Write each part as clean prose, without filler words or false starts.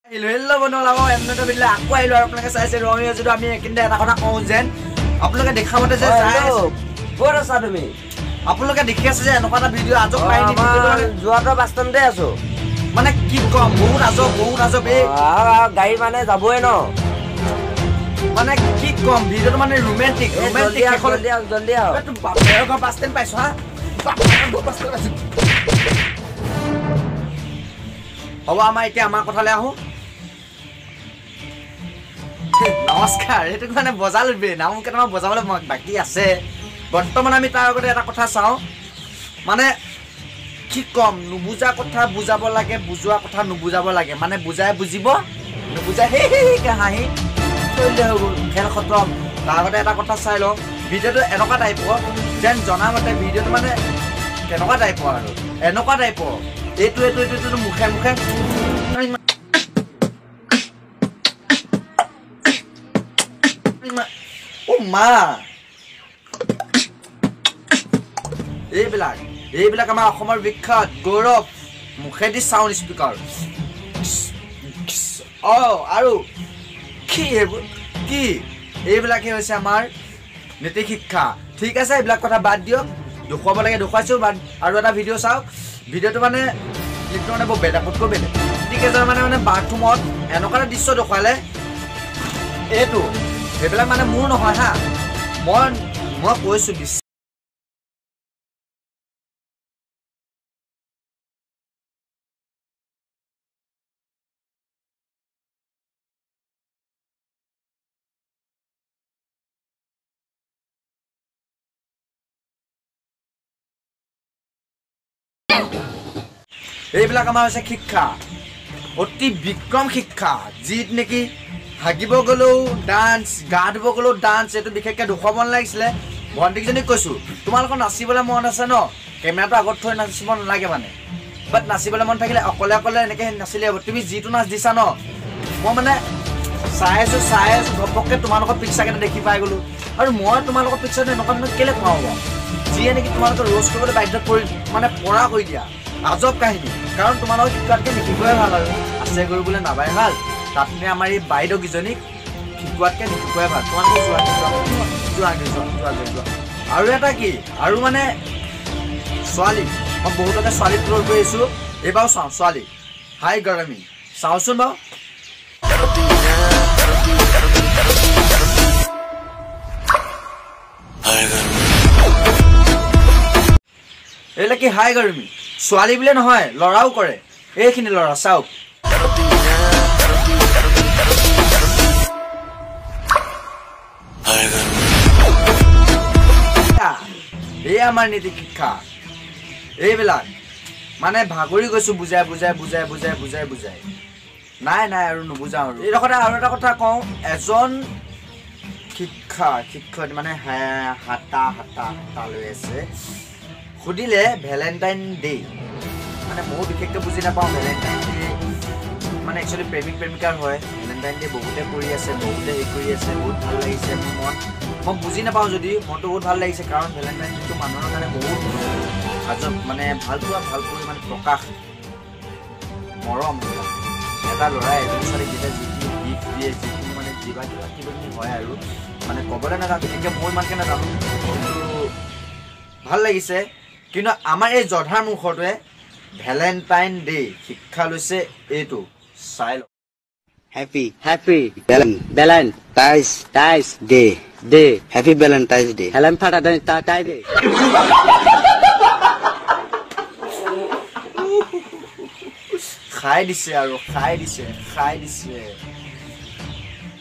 Hello বন্ধুসকল এমনেটো video আকৌ আহিলো আৰু আপোনালোকে চাইছে ৰমিও যদি আমি একিনতে এটা কথা কওঁ যেন আপোনালোকে দেখামতে যে ক'ত আছা তুমি আপোনালোকে দেখি আছে যে এনেকুৱা এটা ভিডিঅ আজব কাহিনী যোৱাটো বাস্তৱতে আছো মানে কি কম বহুত আজব এই গাড়ী মানে যাবই ন মানে কি কম ভিডিঅটো মানে ৰোমান্টিক জলদি আহ তুমি বাপেৰ ঘৰ বাছ ষ্টেণ্ড পাইছো হা হ'ব আমাৰ এতিয়া আমাৰ কথালৈ আহো নমস্কাৰ এইটো মানে বজালো নাম কেইটামান বজাবলৈ বাকী আছে বৰ্তমান আমি তাৰ আগতে এটা কথা চাওঁ মানে কি কম নুবুজা কথা বুজাব লাগে বুজোৱা কথা নুবুজাব লাগে মানে বুজাই বুজিব নুবুজাই হে হাঁহি চলিলে হৈ গ'ল খেল খতম তাৰ আগতে এটা কথা চাই লওঁ ভিডিঅ'টো এনেকুৱা টাইপৰ যেন জনামতে ভিডিঅ'টো মানে কেনেকুৱা টাইপৰ আৰু এনেকুৱা টাইপৰ এইটো মুখে মুখে ও মা এইবিলাক আমাৰ অসমৰ বিখ্যাত গৌৰৱ মুখেদি সাউণ্ড স্পিকাৰ আৰু কি এইবোৰ কি এইবিলাকে হৈছে আমাৰ নীতি শিক্ষা ঠিক আছে এইবিলাক কথা বাদ দিয়ক দেখুৱাব লাগে দেখুৱাইছো আৰু এটা ভিডিঅ' চাওক ভিডিঅ'টো মানে ক্লিপটো মানে বৰ বেলেগতকৈ বেলেগ ঠিক আছে মানে বাথৰুমত এনেকুৱা এটা দৃশ্য দেখুৱালে এইটো সেইবিলাক মানে মোৰ নহয় হা মই কৈছো এইবিলাক আমাৰ হৈছে শিক্ষা অতি বিক্ৰম শিক্ষা যিত নেকি হাগিব গ'লেও ডান্স গা ধুব গ'লেও ডান্স এইটো বিশেষকৈ দেখুৱাব নালাগিছিলে ভণ্টিকেইজনীক কৈছোঁ তোমালোকৰ নাচিবলৈ মন আছে ন কেমেৰাটো আগত থৈ নাচিব নালাগে মানে বাট নাচিবলৈ মন থাকিলে অকলে অকলে এনেকৈ নাচিলে হ'ব তুমি যিটো নাচ দিছা ন মই মানে চাই আছোঁ ঘপককৈ তোমালোকৰ পিকচাৰকেইটা দেখি পাই গ'লোঁ আৰু মই তোমালোকৰ পিকচাৰটো এনেকুৱা ধৰণৰ কেলৈ খুৱাওঁ বাৰু যিয়ে নেকি তোমালোকে ৰোষ্ট কৰিবলৈ বাধ্য কৰি মানে পৰা কৰি দিয়া আজব কাহিনী কাৰণ তোমালোকক শিকোৱাতকৈ নিশিকোৱাই ভাল আৰু আছে কৰিবলৈ নাপায় ভাল তাত আমাৰ এই বাইদেউকেইজনীক শিকোৱাতকৈ নিশিকোৱাই ভাল তোমালোকে যোৱা আৰু এটা কি আৰু মানে ছোৱালী মই বহুতকে ছোৱালী ফ্ল'ৰ কৰি আহিছোঁ এইবাৰো চাওঁ ছোৱালী হাই গৰমী চাওঁচোন বাৰু এইবিলাক কি হাই গৰমী ছোৱালী বুলিয়ে নহয় ল'ৰাও কৰে এইখিনি ল'ৰা চাওক এই আমাৰ নীতি শিক্ষা এইবিলাক মানে ভাগৰি গৈছো বুজাই নাই আৰু নুবুজাওঁ আৰু এইডোখৰতে আৰু এটা কথা কওঁ এজন শিক্ষক মানে হাতা লৈ আছে সুধিলে ভেলেণ্টাইন ডে মানে ময়ো বিশেষকৈ বুজি নাপাওঁ ভেলেণ্টাইন ডে মানে একচুৱেলি প্ৰেমিকাৰ হয় ভেলেণ্টাইন ডে বহুতে কৰি আছে বহুতে হেৰি কৰি আছে বহুত ভাল লাগিছে মোৰ মই বুজি নাপাওঁ যদি মনটো বহুত ভাল লাগিছে কাৰণ ভেলেণ্টাইন ডেটো মানুহৰ কাৰণে বহুত আজব মানে ভাল পোৱা মানে প্ৰকাশ মৰম এটা ল'ৰাই এজনী ছোৱালীক যেতিয়া যিখিনি গিফ্ট দিয়ে যিখিনি মানে কিবা হয় আৰু মানে ক'বলৈ নাজানো বিশেষকৈ মই ইমানকৈ নাজানো কিন্তু ভাল লাগিছে কিন্তু আমাৰ এই জধাৰ মুখটোৱে ভেলেণ্টাইন ডে শিক্ষা লৈছে এইটো চাই লওক Happy Valentine's Day. Happy Valentine's Day. Valentine's Day. খাই দিছে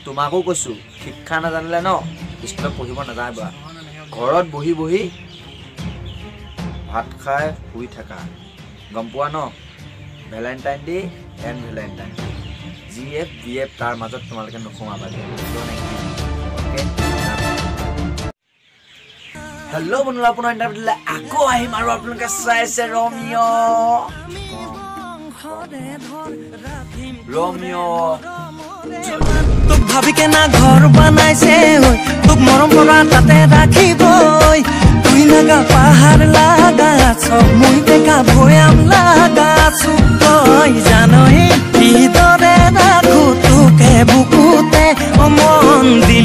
তোমাকো কৈছো শিক্ষা নাজানিলে ন স্কুলত পঢ়িব নাযাবা ঘৰত বহি ভাত খাই শুই থাকা গম পোৱা ন Valentine day and Valentine GF তাৰ মাজত তোমালোকে নোসোমাবা হেল্ল' বন্ধুৰা আপোনাৰ ইণ্টাৰভিউ আকৌ আহিম আৰু আপোনালোকে চাইছে ৰমিও তোক ভাবি কেনা ঘৰ বনাইছে তোক মৰম পৰা তাতে ৰাখিবই তুই লাগা পাহাৰ লাগা চব মই দেখা ভয়াম লাগা চুপ তই জানই ভিতৰে দি